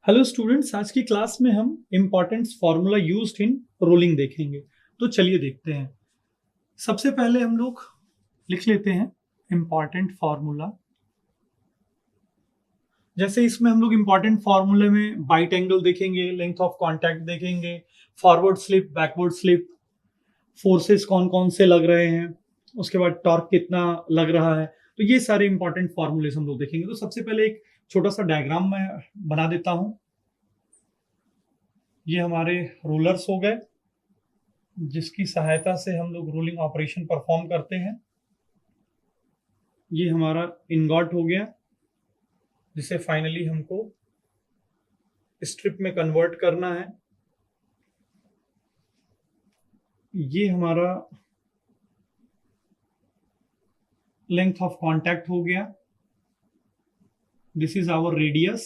Hello students, आज की class में हम important formula used in rolling देखेंगे। तो चलिए देखते हैं। सबसे पहले हम लोग लिख लेते हैं इम्पॉर्टेंट फार्मूला। जैसे इसमें हम लोग इम्पॉर्टेंट फार्मूले में बाइट एंगल देखेंगे, लेंथ ऑफ कॉन्टैक्ट देखेंगे, forward slip, backward slip, forces कौन कौन से लग रहे हैं, उसके बाद टॉर्क कितना लग रहा है। तो ये सारे इंपॉर्टेंट फार्मूलेस हम लोग देखेंगे। तो सबसे पहले एक छोटा सा डायग्राम मैं बना देता हूं। ये हमारे रोलर्स हो गए जिसकी सहायता से हम लोग रोलिंग ऑपरेशन परफॉर्म करते हैं। ये हमारा इनगॉट हो गया जिसे फाइनली हमको स्ट्रिप में कन्वर्ट करना है। ये हमारा लेंथ ऑफ कॉन्टैक्ट हो गया। This is our radius,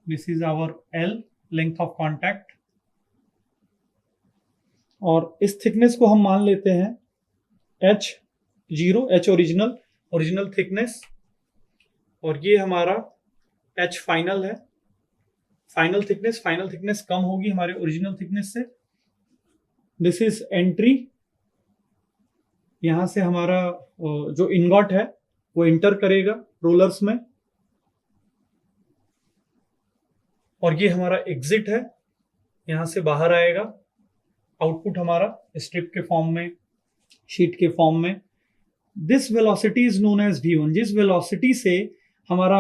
this is our L, length of contact. और इस थिकनेस को हम मान लेते हैं H0, H ओरिजिनल थिकनेस। और ये हमारा H फाइनल है, फाइनल थिकनेस कम होगी हमारे ओरिजिनल थिकनेस से। दिस इज एंट्री, यहां से हमारा जो इनगॉट है वो इंटर करेगा रोलर्स में। और ये हमारा एग्जिट है, यहां से बाहर आएगा। आउटपुट हमारा स्ट्रिप के फॉर्म में, शीट के फॉर्म में। This velocity is known as v1। जिस वेलोसिटी से हमारा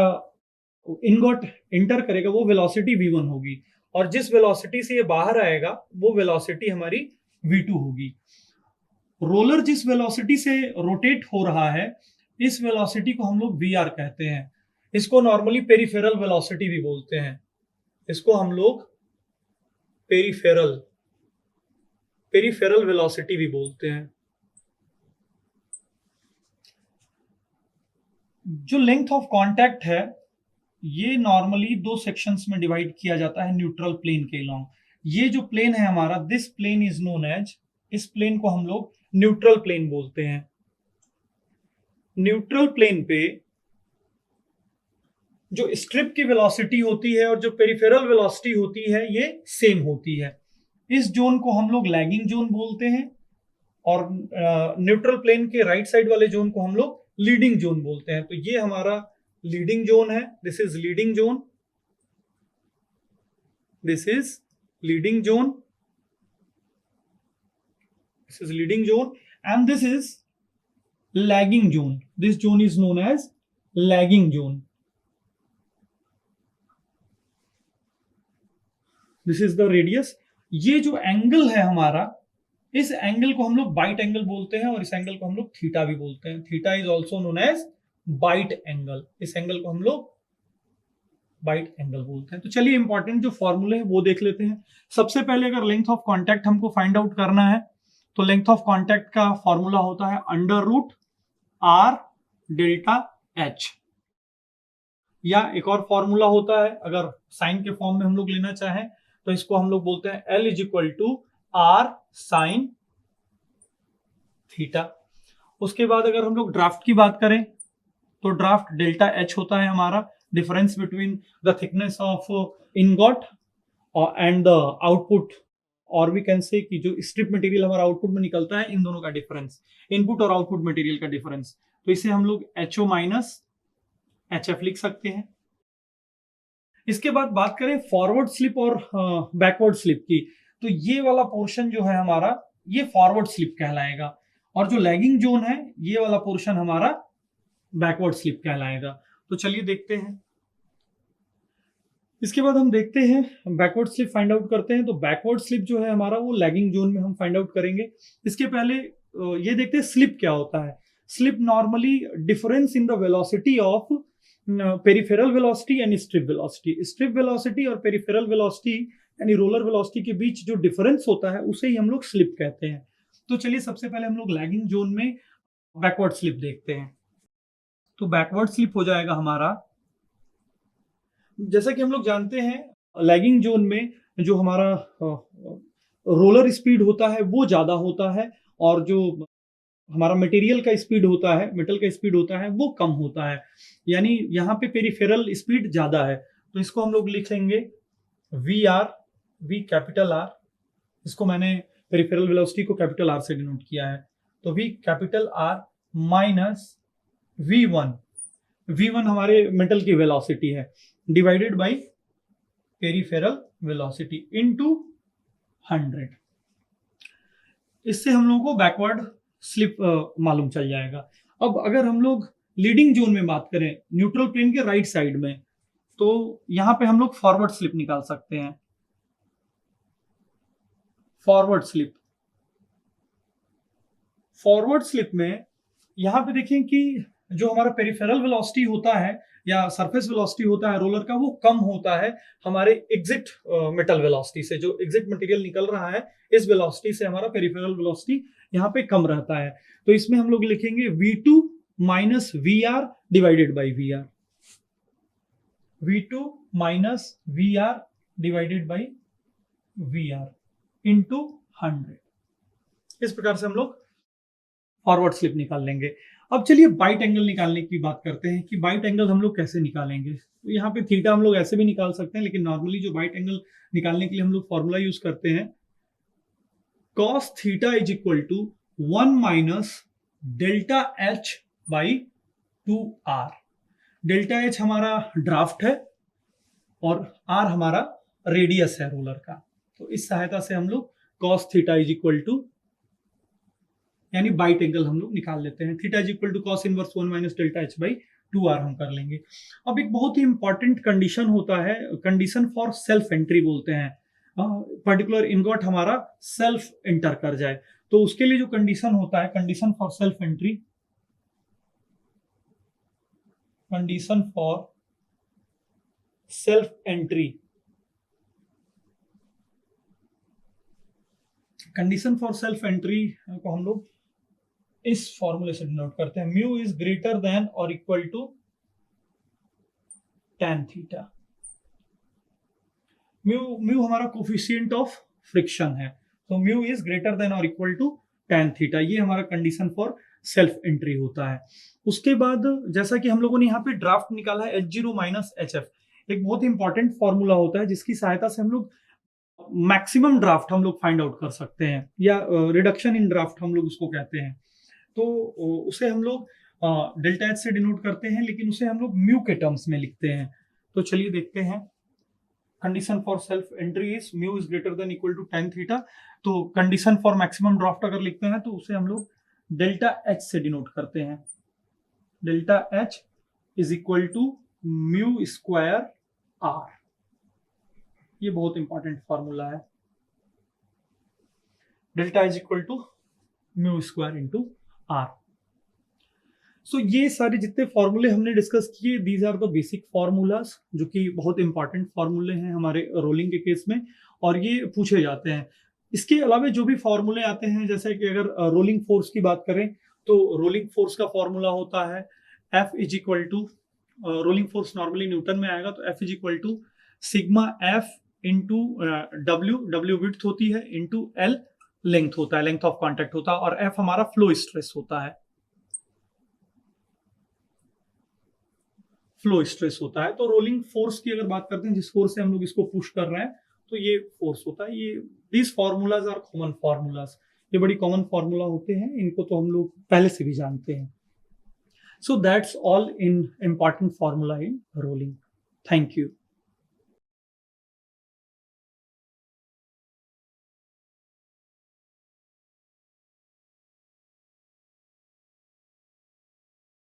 इनगॉट इंटर करेगा वो वेलोसिटी v1 होगी, और जिस वेलोसिटी से ये बाहर आएगा वो वेलोसिटी हमारी v2 होगी। रोलर जिस वेलोसिटी से रोटेट हो रहा है, इस वेलोसिटी को हम लोग vr कहते हैं। इसको नॉर्मली पेरिफेरल वेलोसिटी भी बोलते हैं। इसको हम लोग पेरिफेरल वेलोसिटी भी बोलते हैं। जो लेंथ ऑफ कॉन्टैक्ट है ये नॉर्मली दो सेक्शंस में डिवाइड किया जाता है न्यूट्रल प्लेन के अलोंग। ये जो प्लेन है हमारा, this plane is known as, इस प्लेन को हम लोग न्यूट्रल प्लेन बोलते हैं। न्यूट्रल प्लेन पे जो स्ट्रिप की वेलोसिटी होती है और जो पेरिफेरल वेलोसिटी होती है ये सेम होती है। इस जोन को हम लोग लैगिंग जोन बोलते हैं, और न्यूट्रल प्लेन के राइट साइड वाले जोन को हम लोग लीडिंग जोन बोलते हैं। तो ये हमारा लीडिंग जोन है, this is leading zone, this is leading zone, this is leading zone, and this is lagging zone. This zone is known as lagging zone. This is the radius. ये जो angle है हमारा, इस angle को हम लोग bite angle बोलते हैं, और इस एंगल को हम लोग थीटा भी बोलते हैं। Theta is also known as bite angle. इस एंगल को हम लोग बाइट एंगल बोलते हैं। तो चलिए इंपॉर्टेंट जो फॉर्मूले हैं वो देख लेते हैं। सबसे पहले अगर लेंथ ऑफ कॉन्टैक्ट हमको फाइंड आउट करना है तो लेंथ ऑफ कॉन्टैक्ट का फॉर्मूला होता है √r डेल्टा h। या एक और फॉर्मूला होता है, अगर साइन के फॉर्म में हम लोग लेना चाहें तो इसको हम लोग बोलते हैं L = r sin थीटा। उसके बाद अगर हम लोग ड्राफ्ट की बात करें तो ड्राफ्ट डेल्टा h होता है हमारा, difference between the thickness of ingot and the output, और वी कैन से कि जो स्ट्रिप मटेरियल हमारा आउटपुट में निकलता है, इन दोनों का डिफरेंस, इनपुट और आउटपुट मटेरियल का डिफरेंस। तो इसे हम लोग HO माइनस HF लिख सकते हैं। इसके बाद बात करें फॉरवर्ड स्लिप और बैकवर्ड स्लिप की, तो ये वाला पोर्शन जो है हमारा, ये फॉरवर्ड स्लिप कहलाएगा, और जो लैगिंग जोन है ये वाला पोर्शन हमारा बैकवर्ड स्लिप कहलाएगा। तो चलिए देखते हैं। इसके बाद हम देखते हैं बैकवर्ड स्लिप फाइंड आउट करते हैं। तो बैकवर्ड स्लिप जो है हमारा वो लैगिंग जोन में हम फाइंड आउट करेंगे। इसके पहले ये देखते हैं स्लिप क्या होता है। Slip normally difference in the velocity of peripheral velocity and strip velocity. Strip velocity और पेरिफेरल वेलोसिटी यानी रोलर वेलोसिटी के बीच जो डिफरेंस होता है उसे ही हम लोग स्लिप कहते हैं। तो चलिए सबसे पहले हम लोग लैगिंग जोन में बैकवर्ड स्लिप देखते हैं। तो बैकवर्ड स्लिप हो जाएगा हमारा, जैसा कि हम लोग जानते हैं लैगिंग जोन में जो हमारा रोलर स्पीड होता है वो ज्यादा होता है, और जो हमारा मटेरियल का स्पीड होता है, मेटल का स्पीड होता है, वो कम होता है, यानी यहाँ पे पेरिफेरल स्पीड ज्यादा है। तो इसको हम लोग लिखेंगे V R, V capital R, इसको मैंने पेरिफेरल वेलोसिटी को कैपिटल आर से डिनोट किया है। तो we capital are minus v1, v1 हमारे मेटल की वेलोसिटी है, divided by peripheral velocity into 100। इससे हम लोगों को बैकवर्ड स्लिप मालूम चल जाएगा। अब अगर हम लोग लीडिंग जोन में बात करें, न्यूट्रल प्लेन के राइट साइड में, तो यहां पे हम लोग फॉरवर्ड स्लिप निकाल सकते हैं। फॉरवर्ड स्लिप, फॉरवर्ड स्लिप में यहां पे देखें कि जो हमारा पेरिफेरल वेलोसिटी होता है या सरफेस वेलोसिटी होता है रोलर का, वो कम होता है हमारे एग्जिट मेटल वेलोसिटी से। जो एग्जिट मटेरियल निकल रहा है, इस वेलोसिटी से हमारा पेरिफेरल वेलोसिटी यहाँ पे कम रहता है। तो इसमें हम लोग लिखेंगे v2 minus V R divided by V R, v2 minus V R divided by V R into 100। इस प्रकार से हम लोग फॉरवर्ड स्लिप निकाल लेंगे। अब चलिए बाइट एंगल निकालने की बात करते हैं कि बाइट एंगल हम लोग कैसे निकालेंगे। तो यहाँ पे थीटा हम लोग ऐसे भी निकाल सकते हैं, लेकिन नॉर्मली जो बाइट एंगल निकालने के लिए हम लोग फॉर्मूला यूज करते हैं, cos theta is equal to 1 minus delta H by 2r। Delta H हमारा ड्राफ्ट है और r हमारा रेडियस है रोलर का। तो इस सहायता से हम लोग cos theta is equal to, यानी बाइट एंगल हम लोग निकाल लेते हैं। Theta is equal to cos inverse 1 minus delta H by 2r हम कर लेंगे। अब एक बहुत ही इंपॉर्टेंट कंडीशन होता है, कंडीशन फॉर सेल्फ एंट्री बोलते हैं। पर्टिकुलर इनगॉट हमारा सेल्फ एंटर कर जाए, तो उसके लिए जो कंडीशन होता है, condition for self entry, condition for self entry, condition for self entry को हम लोग इस फॉर्मूले से डिनोट करते हैं, म्यू इज ग्रेटर देन और equal to tan theta. Mu हमारा कोफिशिएंट ऑफ फ्रिक्शन है, तो म्यू इज ग्रेटर देन और इक्वल टू tan थीटा। ये हमारा कंडीशन फॉर सेल्फ एंट्री होता है। उसके बाद जैसा कि हम लोगों ने यहाँ पे ड्राफ्ट निकाला है H0 माइनस HF, एक बहुत ही इंपॉर्टेंट फॉर्मूला होता है जिसकी सहायता से हम लोग मैक्सिमम ड्राफ्ट हम लोग फाइंड आउट कर सकते हैं, या रिडक्शन इन ड्राफ्ट हम लोग उसको कहते हैं। तो उसे हम लोग डेल्टा एच से डिनोट करते हैं, लेकिन उसे हम लोग म्यू के टर्म्स में लिखते हैं। तो चलिए देखते हैं, condition for self entry is mu is greater than equal to tan theta. तो कंडीशन फॉर मैक्सिमम ड्राफ्ट अगर लिखते हैं तो उसे हम लोग डेल्टा एच से डिनोट करते हैं। Delta H is equal to mu square R. ये बहुत इंपॉर्टेंट फॉर्मूला है, delta is equal to mu square into R. So ये सारे जितने फॉर्मूले हमने डिस्कस किए, these are the basic formulas, जो कि बहुत इंपॉर्टेंट फॉर्मूले हैं हमारे रोलिंग के केस में, और ये पूछे जाते हैं। इसके अलावा जो भी फॉर्मूले आते हैं, जैसे कि अगर रोलिंग फोर्स की बात करें, तो रोलिंग फोर्स का फॉर्मूला होता है F is equal to, rolling force normally newton में आएगा, तो F is equal to sigma F into W width होती है, इंटू L लेंथ होता है, लेंथ ऑफ कॉन्टैक्ट होता है, और F हमारा फ्लो स्ट्रेस होता है, फ्लो स्ट्रेस होता है। तो रोलिंग फोर्स की अगर बात करते हैं, जिस फोर्स से हम लोग इसको पुश कर रहे हैं, तो ये फोर्स होता है। ये these formulas are common formulas, ये बड़ी कॉमन फॉर्मूला होते हैं, इनको तो हम लोग पहले से भी जानते हैं। So that's all in important formula in rolling. Thank you.